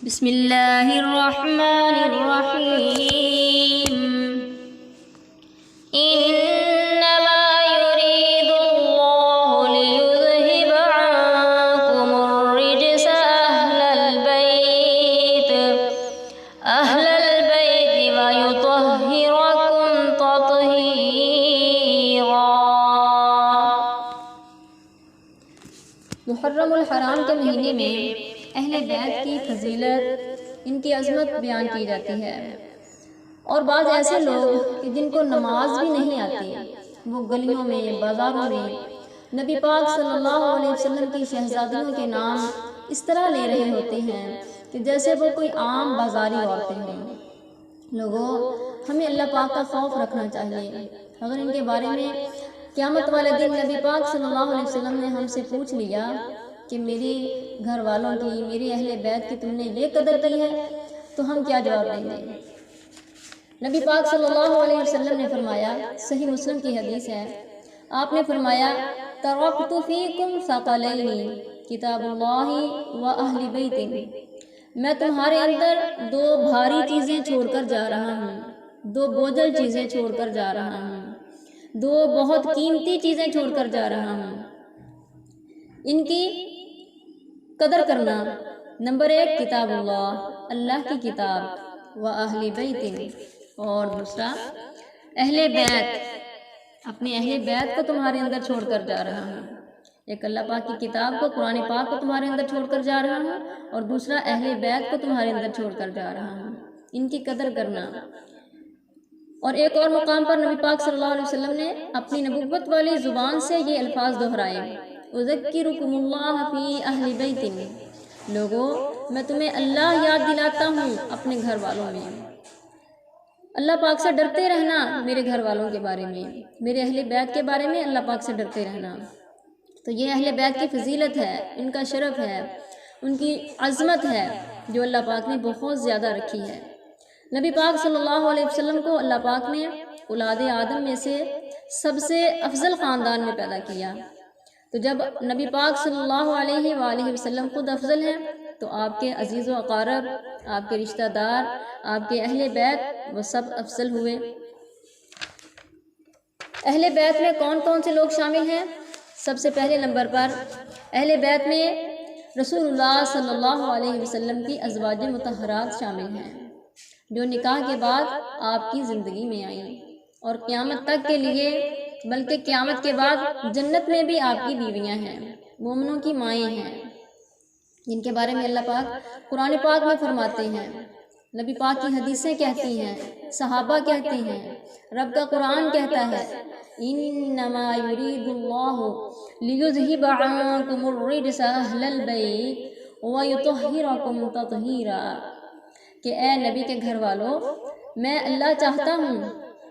بسم اللہ الرحمن الرحیم انما يريد الله ليذهب عنكم الرجس أهل البيت ويطهركم تطهيرا۔ محرم الحرام کے مہینے میں اہل بیت کی فضیلت، ان کی عظمت بیان کی جاتی ہے، اور بعض ایسے لوگ کہ جن کو نماز بھی نہیں آتی، وہ گلیوں میں، بازاروں میں نبی پاک صلی اللہ علیہ وسلم کی شہزادیوں کے نام اس طرح لے رہے ہوتے ہیں کہ جیسے وہ کوئی عام بازاری عورتیں ہوں۔ لوگوں، ہمیں اللہ پاک کا خوف رکھنا چاہیے۔ اگر ان کے بارے میں قیامت والے دن نبی پاک صلی اللہ علیہ وسلم نے ہم سے پوچھ لیا کہ میری گھر والوں کی، میری اہل بیت کی تم نے یہ قدر کی ہے، تو ہم کیا جواب دیں گے؟ نبی پاک صلی اللہ علیہ وسلم نے فرمایا، صحیح مسلم کی حدیث ہے، آپ نے فرمایا ترکت فیکم ثقلین کتاب اللہ و اہل بیت، میں تمہارے اندر دو بھاری چیزیں چھوڑ کر جا رہا ہوں، دو بوجھل چیزیں چھوڑ کر جا رہا ہوں، دو بہت قیمتی چیزیں چھوڑ کر جا رہا ہوں، ان کی قدر کرنا۔ نمبر 1 کتاب اللہ، اللہ کی کتاب، و اہل بیت، اور دوسرا اہل بیت، اپنے اہل بیت کو تمہارے اندر چھوڑ کر جا رہا ہوں۔ ایک اللہ پاک کی کتاب کو، قرآن پاک کو تمہارے اندر چھوڑ کر جا رہا ہوں، اور دوسرا اہل بیت کو تمہارے اندر چھوڑ کر جا رہا ہوں، ان کی قدر کرنا۔ اور ایک اور مقام پر نبی پاک صلی اللہ علیہ وسلم نے اپنی نبوت والی زبان سے یہ الفاظ دہرائے، اذکرکم اللہ فی اہل بیت، لوگوں میں تمہیں اللہ یاد دلاتا ہوں اپنے گھر والوں میں۔ اللہ پاک سے ڈرتے رہنا، میرے گھر والوں کے بارے میں، میرے اہل بیت کے بارے میں اللہ پاک سے ڈرتے رہنا۔ تو یہ اہل بیت کی فضیلت ہے، ان کا شرف ہے، ان کی عظمت ہے جو اللہ پاک نے بہت زیادہ رکھی ہے۔ نبی پاک صلی اللہ علیہ وسلم کو اللہ پاک نے اولاد آدم میں سے سب سے افضل خاندان میں پیدا کیا، تو جب نبی پاک صلی اللہ علیہ وآلہ وسلم خود افضل ہیں تو آپ کے عزیز و اقارب، آپ کے رشتہ دار، آپ کے اہل بیت، وہ سب افضل ہوئے۔ اہل بیت میں کون کون سے لوگ شامل ہیں؟ سب سے پہلے نمبر پر اہل بیت میں رسول اللہ صلی اللہ علیہ وسلم کی ازواج مطہرات شامل ہیں، جو نکاح کے بعد آپ کی زندگی میں آئیں، اور قیامت تک کے لیے، بلکہ قیامت کے بعد جنت میں بھی آپ کی بیویاں ہیں، مومنوں کی مائیں ہیں، جن کے بارے میں اللہ پاک قرآن پاک میں فرماتے ہیں، نبی پاک کی حدیثیں کہتی ہیں، صحابہ کہتے ہیں، رب کا قرآن کہتا ہے، انما یرید اللہ لیذہب عنکم الرجس اہل البیت ویطہرکم تطہیرا، کہ اے نبی کے گھر والوں، میں اللہ چاہتا ہوں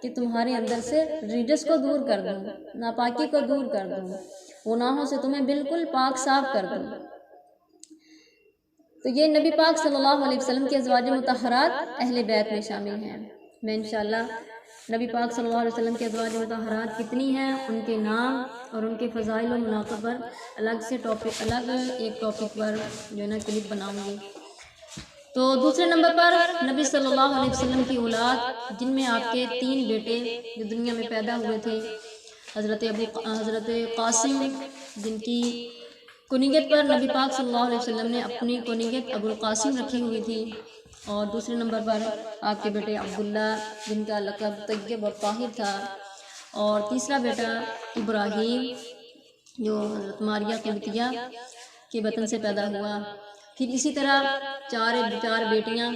کہ تمہارے اندر سے رجس کو دور کر دوں، ناپاکی کو دور کر دوں، گناہوں سے تمہیں بالکل پاک صاف کر دوں۔ تو یہ نبی پاک صلی اللہ علیہ وسلم کے ازواج مطہرات اہل بیت میں شامل ہیں۔ میں انشاءاللہ نبی پاک صلی اللہ علیہ وسلم کے ازواج مطہرات کتنی ہیں، ان کے نام اور ان کے فضائل و مناقب پر الگ ایک ٹاپک پر جو ہے نا کلپ بناؤں گی۔ تو دوسرے نمبر پر نبی صلی اللہ علیہ وسلم کی اولاد، جن میں آپ کے 3 بیٹے جو دنیا میں پیدا ہوئے تھے، حضرت قاسم، جن کی کنیت پر نبی پاک صلی اللہ علیہ وسلم نے اپنی کنیت ابو القاسم رکھی ہوئی تھی، اور دوسرے نمبر پر آپ کے بیٹے عبداللہ، جن کا لقب طیب اور طاہر تھا، اور تیسرا بیٹا ابراہیم، جو حضرت ماریہ قبطیہ کے بطن سے پیدا ہوا۔ پھر اسی طرح چار بیٹیاں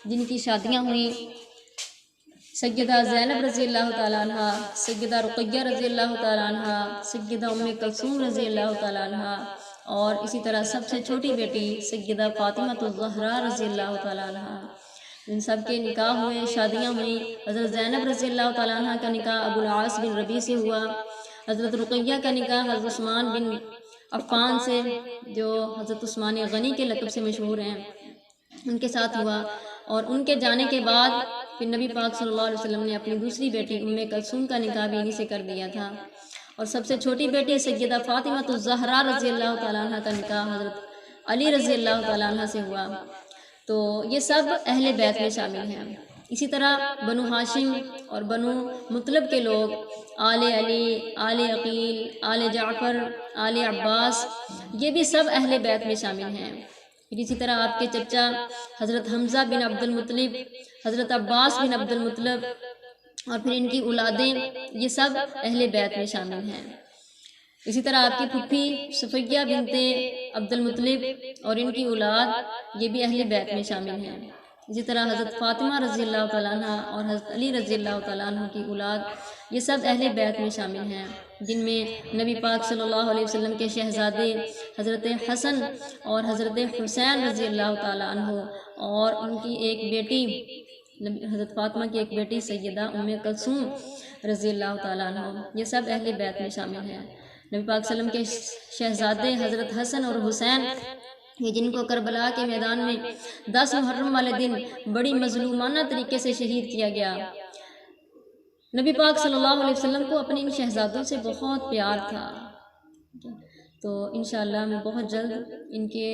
جن کی شادیاں ہوئیں، سیدہ زینب رضی اللہ تعالیٰ عنہ، سیدہ رقیہ رضی اللہ تعالیٰ عنہ، سیدہ ام کلثوم رضی اللہ تعالیٰ عنہ، اور اسی طرح سب سے چھوٹی بیٹی سیدہ فاطمہ الزہراء رضی اللہ تعالیٰ عنہ۔ ان سب کے نکاح ہوئے، شادیاں ہوئیں۔ حضرت زینب رضی اللہ تعالیٰ عنہ کا نکاح ابو العاص بن ربیع سے ہوا، حضرت رقیہ کا نکاح حضرت عثمان بن عفان سے، جو حضرت عثمان غنی کے لقب سے مشہور ہیں، ان کے ساتھ ہوا، اور ان کے جانے کے بعد پھر نبی پاک صلی اللہ علیہ وسلم نے اپنی دوسری بیٹی ام کلثوم کا نکاح بھی انہی سے کر دیا تھا، اور سب سے چھوٹی بیٹی سیدہ فاطمہ الزہراء رضی اللہ تعالیٰ عنہ کا نکاح حضرت علی رضی اللہ تعالیٰ عنہ سے ہوا۔ تو یہ سب اہل بیت میں شامل ہیں۔ اسی طرح بنو ہاشم اور بنو مطلب کے لوگ آل علی، آل عقیل، آل جعفر، آل عباس، یہ بھی سب اہل بیت میں شامل ہیں۔ پھر اسی طرح آپ کے چچا حضرت حمزہ بن عبد المطلب، حضرت عباس بن عبد المطلب اور پھر ان کی اولادیں، یہ سب اہل بیت میں شامل ہیں۔ اسی طرح آپ کی پھپھی صفیہ بنت عبد المطلب اور ان کی اولاد، یہ بھی اہل بیت میں شامل ہیں۔ اسی طرح حضرت فاطمہ رضی اللہ تعالیٰ عنہ اور حضرت علی رضی اللہ تعالیٰ عنہ کی اولاد، یہ سب اہل بیت میں شامل ہیں، جن میں نبی پاک صلی اللہ علیہ وسلم کے شہزادے حضرت حسن اور حضرت حسین رضی اللہ تعالیٰ عنہ اور ان کی ایک بیٹی حضرت فاطمہ کی ایک بیٹی سیدہ ام کلثوم رضی اللہ تعالیٰ عنہ، یہ سب اہل بیت میں شامل ہیں۔ نبی پاک صلی اللہ علیہ وسلم کے شہزادے حضرت حسن اور حسین، یہ جن کو کربلا کے میدان میں 10 محرم والے دن بڑی مظلومانہ طریقے سے شہید کیا گیا، نبی پاک صلی اللہ علیہ وسلم کو اپنے ان شہزادوں سے بہت پیار تھا۔ تو انشاءاللہ میں بہت جلد ان کے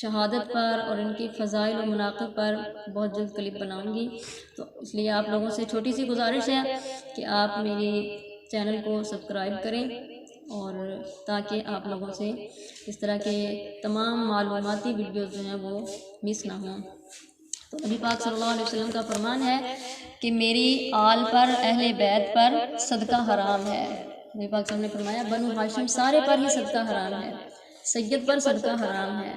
شہادت پر اور ان کی فضائل و مناقب پر بہت جلد کلپ بناؤں گی، تو اس لیے آپ لوگوں سے چھوٹی سی گزارش ہے کہ آپ میری چینل کو سبسکرائب کریں، اور تاکہ آپ لوگوں سے اس طرح کے تمام معلوماتی ویڈیوز جو ہیں وہ مس نہ ہوں۔ تو نبی پاک صلی اللہ علیہ وسلم کا فرمان ہے کہ میری آل پر، اہل بیت پر صدقہ حرام ہے۔ نبی پاک صلی اللہ علیہ وسلم نے فرمایا بنو ہاشم سارے پر ہی صدقہ حرام ہے، سید پر صدقہ حرام ہے۔